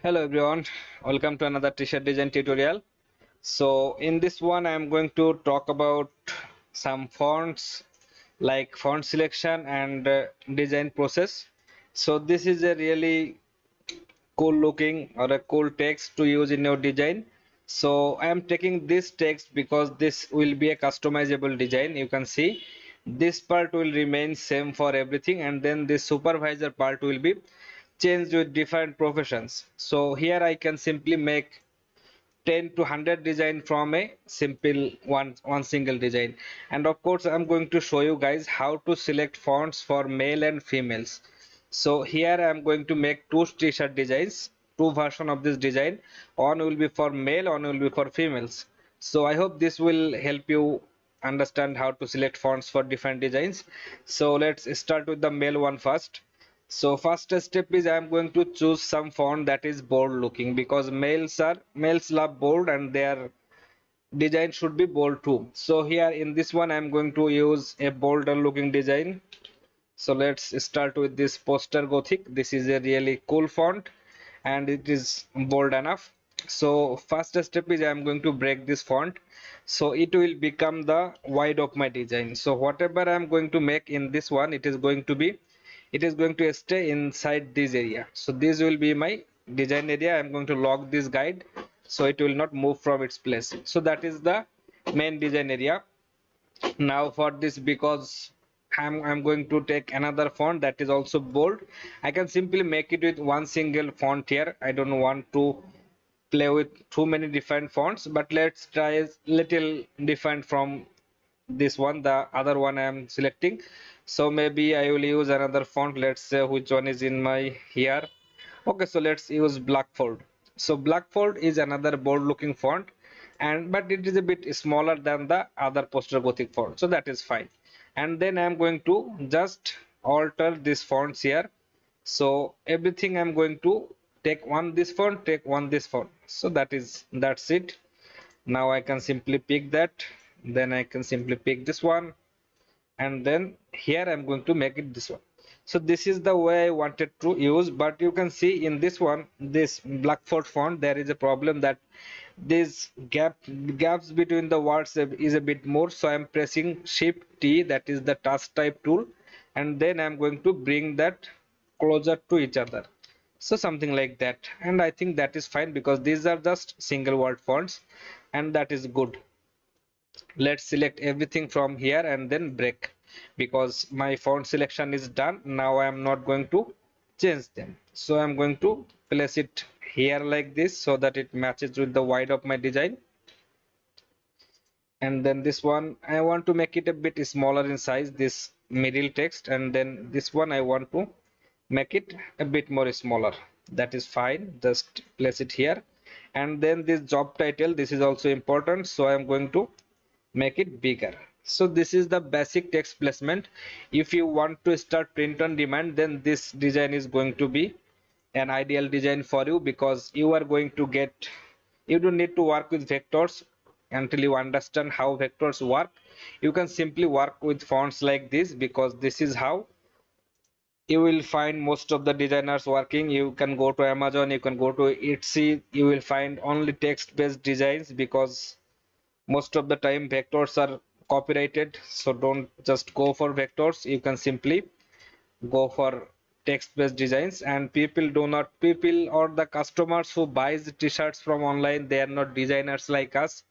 Hello everyone, welcome to another t-shirt design tutorial. So in this one I am going to talk about some fonts like font selection and design process. So this is a really cool looking or a cool text to use in your design. So I am taking this text because this will be a customizable design. You can see this part will remain same for everything, and then this supervisor part will be changed with different professions. So here I can simply make 10 to 100 design from a simple one single design. And of course I'm going to show you guys how to select fonts for male and females. So here I'm going to make two t-shirt designs, two version of this design. One will be for male, one will be for females. So I hope this will help you understand how to select fonts for different designs. So let's start with the male one first. So first step is I am going to choose some font that is bold looking, because males love bold and their design should be bold too. So here in this one I am going to use a bolder looking design. So let's start with this poster Gothic. This is a really cool font and it is bold enough. So first step is I am going to break this font, so it will become the wide of my design. So whatever I am going to make in this one, it is going to stay inside this area. So this will be my design area. I am going to lock this guide so it will not move from its place. So that is the main design area. Now for this, because I'm going to take another font that is also bold, I can simply make it with one single font here. I don't want to play with too many different fonts, but let's try a little different from this one, the other one I am selecting. So maybe I will use another font. Let's say which one is in my here. Okay, so let's use Blackfold. So Blackfold is another bold looking font, and but it is a bit smaller than the other poster Gothic font, so that is fine. And then I'm going to just alter these fonts here. So everything I'm going to take one this font, take one this font. So that's it. Now I can simply pick that, then I can simply pick this one, and then here I'm going to make it this one. So this is the way I wanted to use, but you can see in this one, this Blackfold font, there is a problem that this gaps between the words is a bit more. So I'm pressing Shift T, that is the task type tool, and then I'm going to bring that closer to each other. So something like that, and I think that is fine because these are just single word fonts, and that is good. Let's select everything from here and then break, because my font selection is done. Now I am not going to change them, so I'm going to place it here like this so that it matches with the width of my design. And then this one I want to make it a bit smaller in size, this middle text, and then this one I want to make it a bit more smaller. That is fine, just place it here. And then this job title, this is also important, so I am going to make it bigger. So this is the basic text placement. If you want to start print on demand, then this design is going to be an ideal design for you, because you don't need to work with vectors until you understand how vectors work. You can simply work with fonts like this, because this is how you will find most of the designers working. You can go to Amazon, you can go to Etsy, you will find only text based designs, because most of the time vectors are copyrighted. So don't just go for vectors, you can simply go for text based designs. And people or the customers who buys t-shirts from online, they are not designers like us,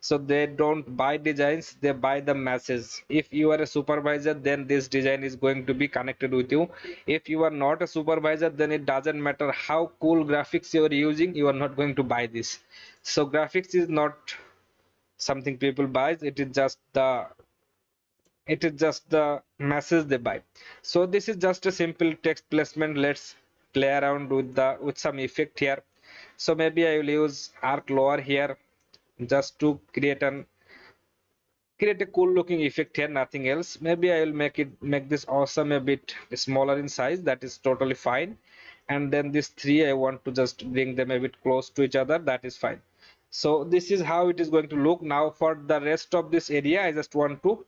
so they don't buy designs, they buy the masses. If you are a supervisor, then this design is going to be connected with you. If you are not a supervisor, then it doesn't matter how cool graphics you are using, you are not going to buy this. So graphics is not something people buys, it is just the masses they buy. So this is just a simple text placement. Let's play around with some effect here. So maybe I will use arc lower here, just to create a cool looking effect here, nothing else. Maybe I will make this awesome a bit smaller in size, that is totally fine. And then this three, I want to just bring them a bit close to each other, that is fine. So this is how it is going to look. Now for the rest of this area, I just want to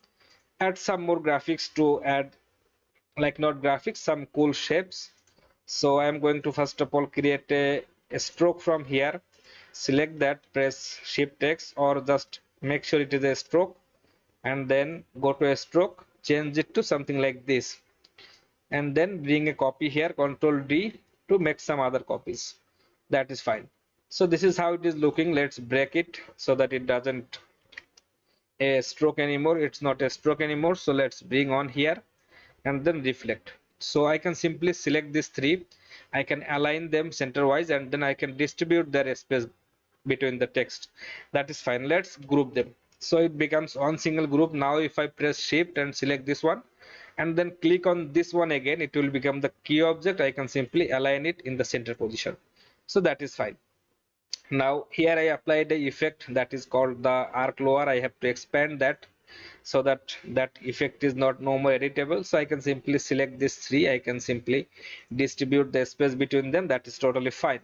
add some more graphics, to add, like, not graphics, some cool shapes. So I'm going to first of all create a a stroke from here, select that, press shift X, or just make sure it is a stroke, and then go to a stroke, change it to something like this, and then bring a copy here, Control D, to make some other copies. That is fine. So this is how it is looking. Let's break it so that it doesn't a stroke anymore. It's not a stroke anymore. So let's bring on here and then reflect. So I can simply select these three. I can align them center wise, and then I can distribute their space between the text. That is fine. Let's group them. So it becomes one single group. Now if I press shift and select this one and then click on this one again, it will become the key object. I can simply align it in the center position. So that is fine. Now here I applied the effect that is called the arc lower. I have to expand that so that that effect is not no more editable. So I can simply select these three. I can simply distribute the space between them. That is totally fine.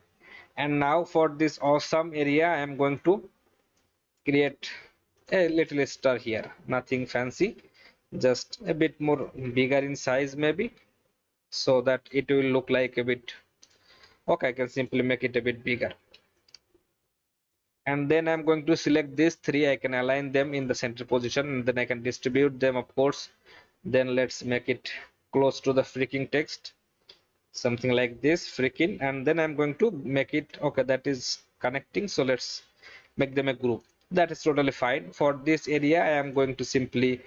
And now for this awesome area, I am going to create a little star here. Nothing fancy, just a bit more bigger in size maybe, so that it will look like a bit. Okay, I can simply make it a bit bigger. And then I'm going to select these three. I can align them in the center position, and then I can distribute them, of course. Then let's make it close to the freaking text, something like this, freaking. And then I'm going to make it, okay, that is connecting, so let's make them a group. That is totally fine. For this area, I am going to simply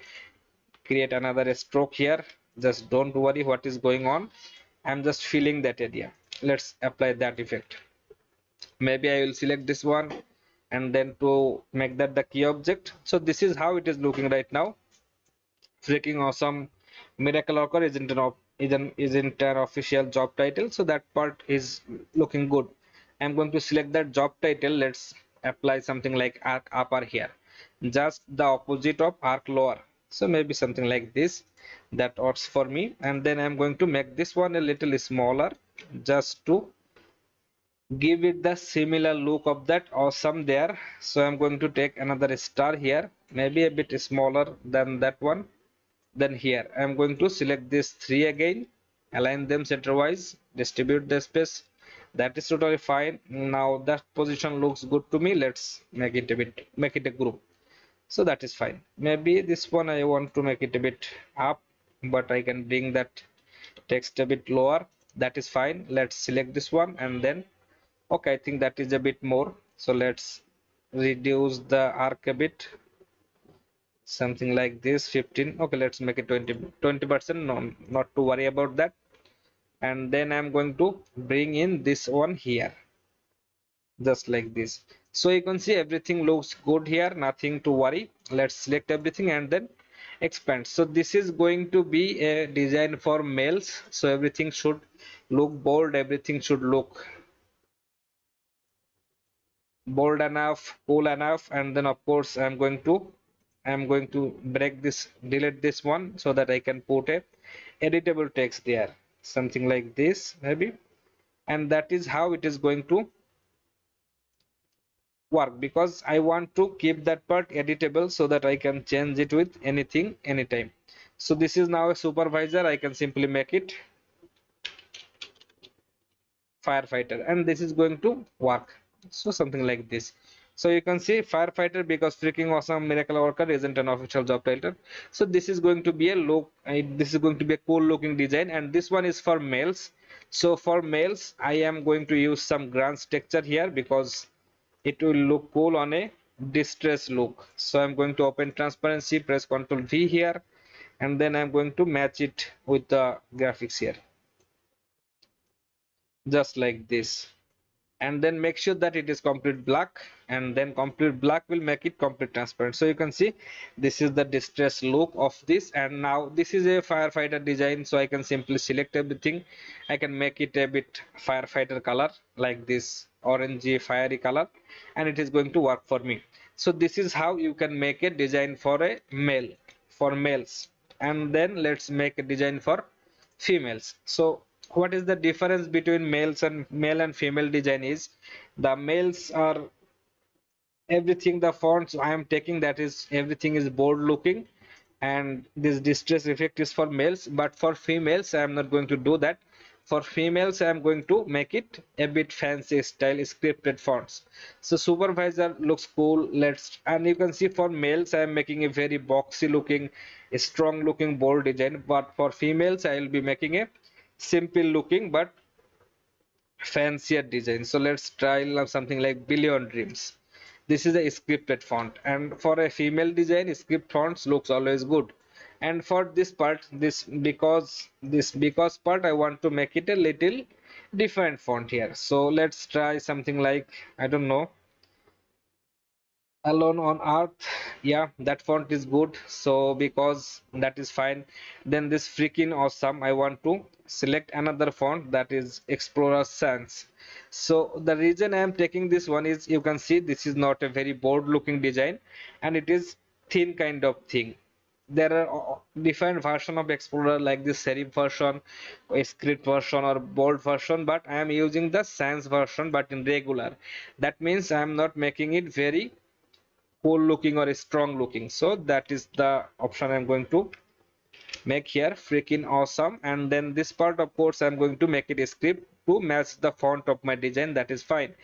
create another stroke here. Just don't worry what is going on. I'm just filling that area. Let's apply that effect. Maybe I will select this one and then to make that the key object. So this is how it is looking right now. Freaking awesome. Miracle Worker isn't an official job title, so that part is looking good. I'm going to select that job title. Let's apply something like arc upper here, just the opposite of arc lower. So maybe something like this, that works for me. And then I'm going to make this one a little smaller, just to give it the similar look of that awesome there. So I'm going to take another star here, maybe a bit smaller than that one. Then here I'm going to select these three again, align them center wise, distribute the space. That is totally fine. Now that position looks good to me. Let's make it a group. So that is fine. Maybe this one I want to make it a bit up, but I can bring that text a bit lower. That is fine. Let's select this one and then, okay, I think that is a bit more. So let's reduce the arc a bit, something like this, 15. Okay, let's make it 20%. No, not to worry about that. And then I'm going to bring in this one here, just like this. So you can see everything looks good here, nothing to worry. Let's select everything and then expand. So this is going to be a design for males, so everything should look bold, everything should look bold enough, cool enough. And then of course I'm going to break this, delete this one, so that I can put a editable text there, something like this maybe. And that is how it is going to work, because I want to keep that part editable so that I can change it with anything anytime. So this is now a supervisor. I can simply make it firefighter, and this is going to work. So something like this. So you can see firefighter, because freaking awesome miracle worker isn't an official job title. So this is going to be a look, this is going to be a cool looking design, and this one is for males. So for males I am going to use some grunge texture here, because it will look cool on a distress look. So I'm going to open transparency, press Ctrl V here, and then I'm going to match it with the graphics here, just like this. And then make sure that it is complete black, and then complete black will make it complete transparent. So you can see this is the distress look of this. And now this is a firefighter design, so I can simply select everything. I can make it a bit firefighter color, like this orangey fiery color, and it is going to work for me. So this is how you can make a design for a male, for males. And then let's make a design for females. So what is the difference between male and female design is, the males are everything, the fonts I am taking, that is everything is bold looking, and this distress effect is for males. But for females I am not going to do that. for females I'm going to make it a bit fancy style scripted fonts. So supervisor looks cool. Let's, and you can see for males I'm making a very boxy looking, a strong looking bold design, but for females I will be making a simple looking but fancier design. So let's try something like Billion Dreams. This is a scripted font, and for a female design, script fonts looks always good. And for this part, this because part, I want to make it a little different font here. So let's try something like, I don't know, Alone on Earth. Yeah, that font is good, so because that is fine. Then this freaking awesome, I want to select another font, that is Explorer Sans. So the reason I am taking this one is, you can see this is not a very bold looking design, and it is thin kind of thing. There are different version of Explorer, like this serif version, a script version, or bold version, but I am using the sans version but in regular. That means I am not making it very cool looking or strong looking. So that is the option I'm going to make here, freaking awesome. And then this part, of course, I'm going to make it a script to match the font of my design. That is fine.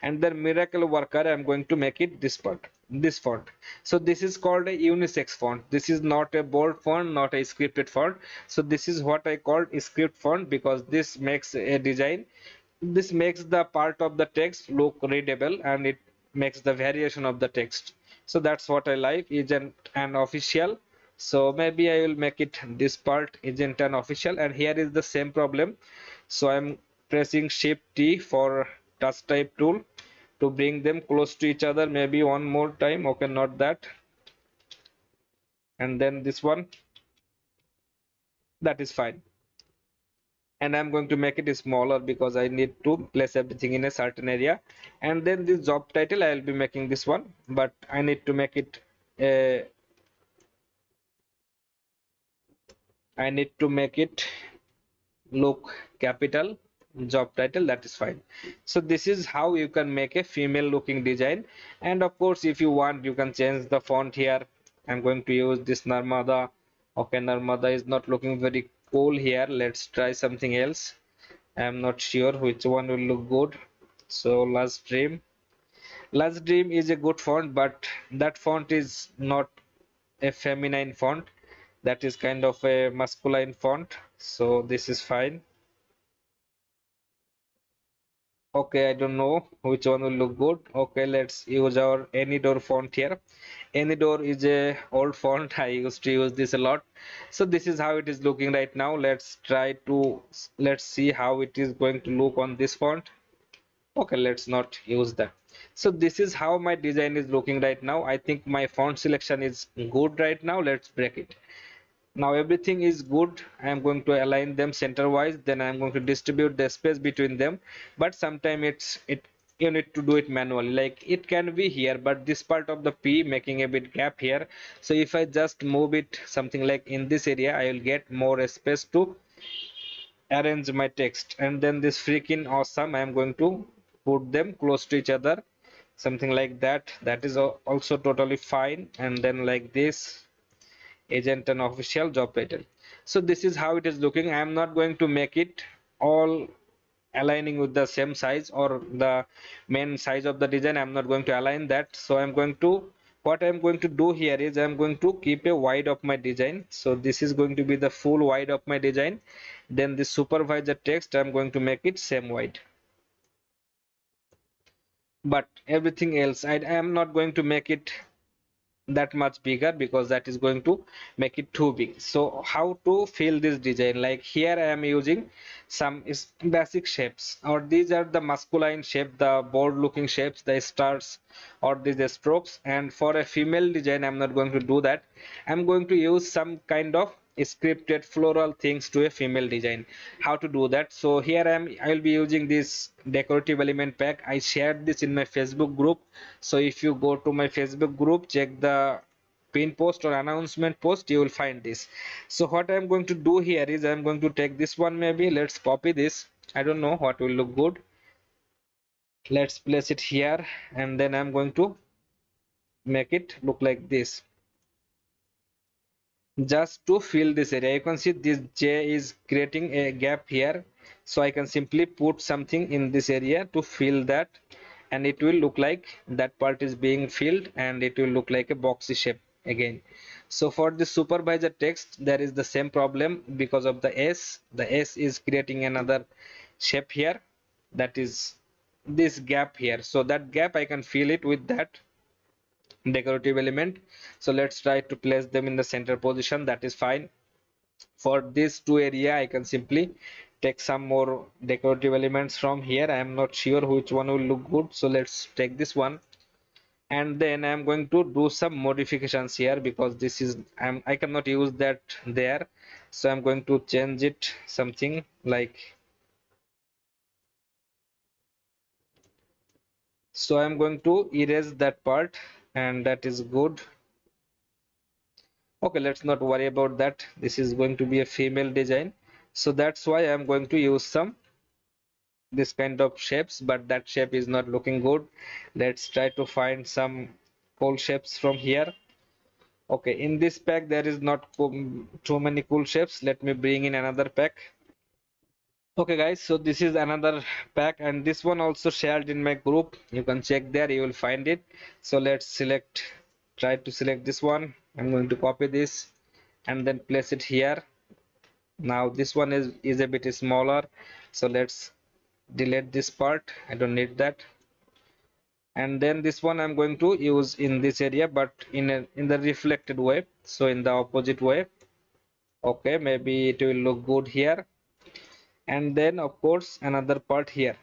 And then miracle worker, I'm going to make it this part, this font. So this is called a unisex font. This is not a bold font, not a scripted font. So this is what I called a script font, because this makes a design, this makes the part of the text look readable, and it makes the variation of the text. So that's what I like. Isn't an official, so maybe I will make it this part isn't an official, and here is the same problem. So I'm pressing shift T for touch type tool to bring them close to each other, maybe one more time. Okay, not that. And then this one, that is fine. And I'm going to make it smaller because I need to place everything in a certain area. And then this job title, I'll be making this one, but I need to make it uh, I need to make it look capital. Job title, that is fine. So this is how you can make a female looking design. And of course, if you want, you can change the font here. I'm going to use this Narmada. Okay, Narmada is not looking very cool here. Let's try something else. I'm not sure which one will look good. So Last Dream. Last Dream is a good font, but that font is not a feminine font. That is kind of a masculine font. So this is fine. Okay, I don't know which one will look good. Okay, let's use our Anydoor font here. Anydoor is a old font. I used to use this a lot. So this is how it is looking right now. Let's see how it is going to look on this font. Okay, let's not use that. So this is how my design is looking right now. I think my font selection is good right now. Let's break it. Now everything is good. I am going to align them center wise, then I am going to distribute the space between them. But sometimes it you need to do it manually. Like it can be here, but this part of the P making a bit gap here. So if I just move it something like in this area, I will get more space to arrange my text. And then this freaking awesome, I am going to put them close to each other, something like that. That is also totally fine. And then like this, agent and official job title. So this is how it is looking. I am not going to make it all aligning with the same size or the main size of the design. I'm not going to align that. So I'm going to, what I'm going to do here is I'm going to keep a wide of my design. So this is going to be the full wide of my design. Then the supervisor text, I'm going to make it same wide. But everything else, I am not going to make it that much bigger, because that is going to make it too big. So how to fill this design? Like here I am using some basic shapes, or these are the masculine shape, the bold looking shapes, the stars or these strokes. And for a female design, I'm not going to do that. I'm going to use some kind of scripted floral things to a female design. How to do that? So here I will be using this decorative element pack. I shared this in my Facebook group. So if you go to my Facebook group, check the pin post or announcement post, you will find this. So what I'm going to do here is I'm going to take this one. Maybe let's copy this. I don't know what will look good. Let's place it here, and then I'm going to make it look like this. just to fill this area. You can see this J is creating a gap here, so I can simply put something in this area to fill that, and it will look like that part is being filled, and it will look like a boxy shape again. So for the supervisor text there is the same problem because of the S is creating another shape here, that is this gap here. So that gap I can fill it with that decorative element. So let's try to place them in the center position. That is fine. For these two area I can simply take some more decorative elements from here. I am not sure which one will look good, so let's take this one. And then I'm going to do some modifications here because this is I cannot use that there, so I'm going to change it something like, so I'm going to erase that part, and that is good. Okay, let's not worry about that. This is going to be a female design, so that's why I'm going to use some this kind of shapes, but that shape is not looking good. Let's try to find some cool shapes from here. Okay, in this pack there is not too many cool shapes. Let me bring in another pack. Okay guys, so this is another pack, and this one also shared in my group. You can check there, you will find it. So let's try to select this one. I'm going to copy this and then place it here. Now this one is a bit smaller, so let's delete this part. I don't need that. And then this one I'm going to use in this area, but in the reflected way, so in the opposite way. Okay, maybe it will look good here. And then of course another part here.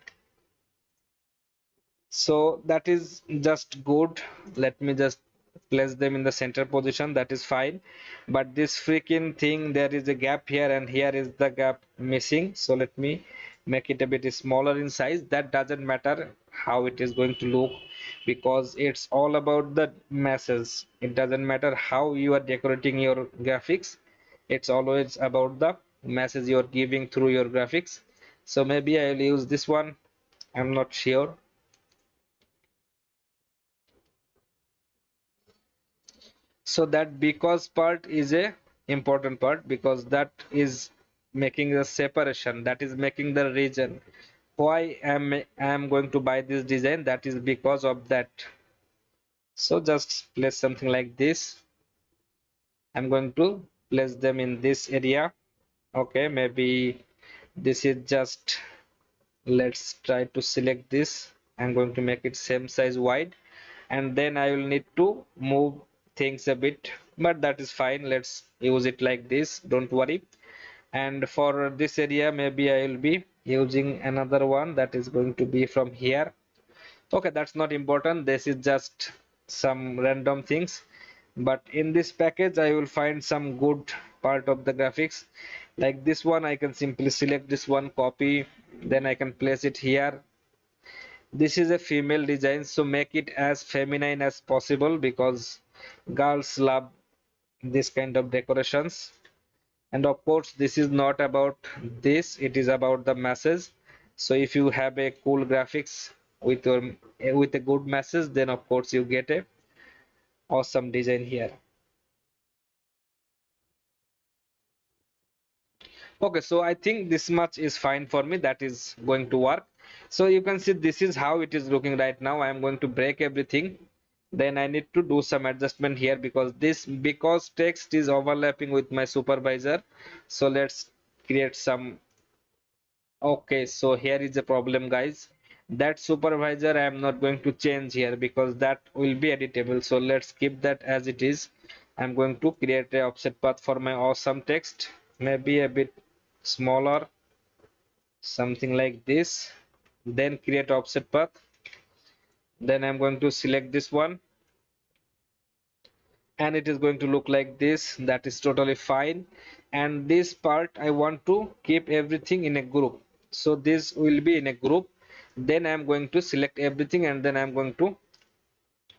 So that is just good. Let me just place them in the center position. That is fine. But this freaking thing, there is a gap here and here is the gap missing. So let me make it a bit smaller in size. That doesn't matter how it is going to look because it's all about the masses. It doesn't matter how you are decorating your graphics. It's always about the message you're giving through your graphics. So maybe I'll use this one. I'm not sure. So that because part is a important part because that is making the separation, that is making the region. Why am going to buy this design? That is because of that. So just place something like this. I'm going to place them in this area. Okay, maybe this is just, let's try to select this. I'm going to make it same size wide, and then I will need to move things a bit, but that is fine. Let's use it like this, don't worry. And for this area maybe I will be using another one that is going to be from here. Okay, that's not important, this is just some random things, but in this package I will find some good part of the graphics. Like this one, I can simply select this one, copy, then I can place it here. This is a female design, so make it as feminine as possible because girls love this kind of decorations. And of course this is not about this, it is about the message. So if you have a cool graphics with your with a good message, then of course you get a awesome design here. Okay, so I think this much is fine for me, that is going to work. So you can see this is how it is looking right now. I am going to break everything, then I need to do some adjustment here because text is overlapping with my supervisor. So let's create some. Okay, so here is the problem guys, that supervisor I am not going to change here because that will be editable. So let's keep that as it is. I'm going to create a offset path for my awesome text, maybe a bit smaller, something like this. Then create offset path, then I'm going to select this one, and it is going to look like this. That is totally fine. And this part I want to keep everything in a group, so this will be in a group. Then I'm going to select everything and then I'm going to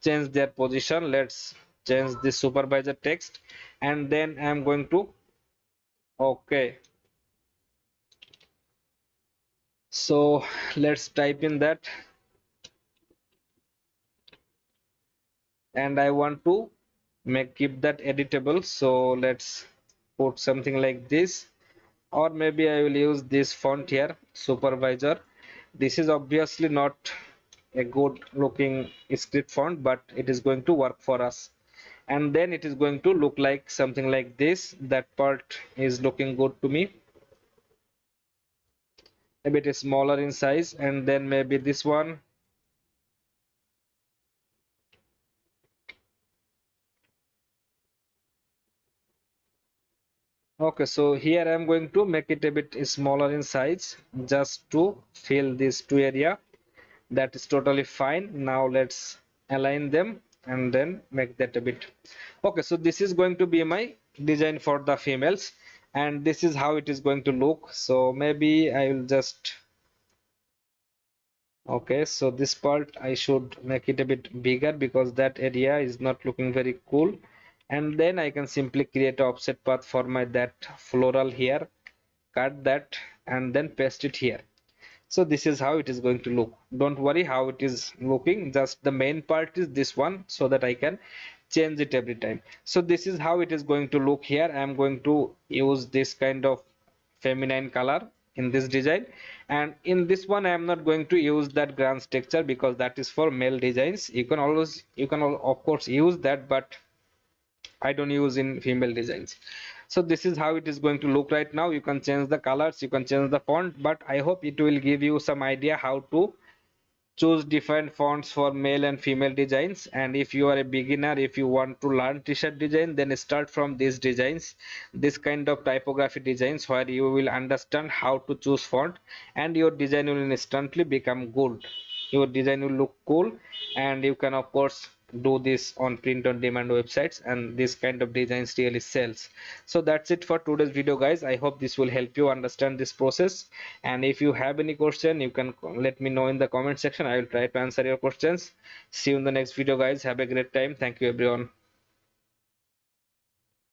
change their position. Let's change the supervisor text, and then I'm going to, okay, so let's type in that, and I want to make keep that editable. So let's put something like this, or maybe I will use this font here, supervisor. This is obviously not a good looking script font, but it is going to work for us. And then it is going to look like something like this. That part is looking good to me. A bit smaller in size, and then maybe this one. Okay, so here I'm going to make it a bit smaller in size just to fill these two area. That is totally fine. Now let's align them and then make that a bit. Okay, so this is going to be my design for the females, and this is how it is going to look. So maybe I will just, okay, so this part I should make it a bit bigger because that area is not looking very cool. And then I can simply create an offset path for my that floral here, cut that and then paste it here. So this is how it is going to look. Don't worry how it is looking, just the main part is this one, so that I can change it every time. So this is how it is going to look here. I am going to use this kind of feminine color in this design, and in this one I am not going to use that grand texture because that is for male designs. Of course use that, but I don't use in female designs. So this is how it is going to look right now. You can change the colors, you can change the font, but I hope it will give you some idea how to choose different fonts for male and female designs. And if you are a beginner, if you want to learn t-shirt design, then start from these designs, this kind of typography designs, where you will understand how to choose font and your design will instantly become good. Your design will look cool, and you can of course do this on print on demand websites, and this kind of designs really sells. So that's it for today's video, guys. I hope this will help you understand this process, and if you have any question you can let me know in the comment section. I will try to answer your questions. See you in the next video, guys. Have a great time. Thank you everyone.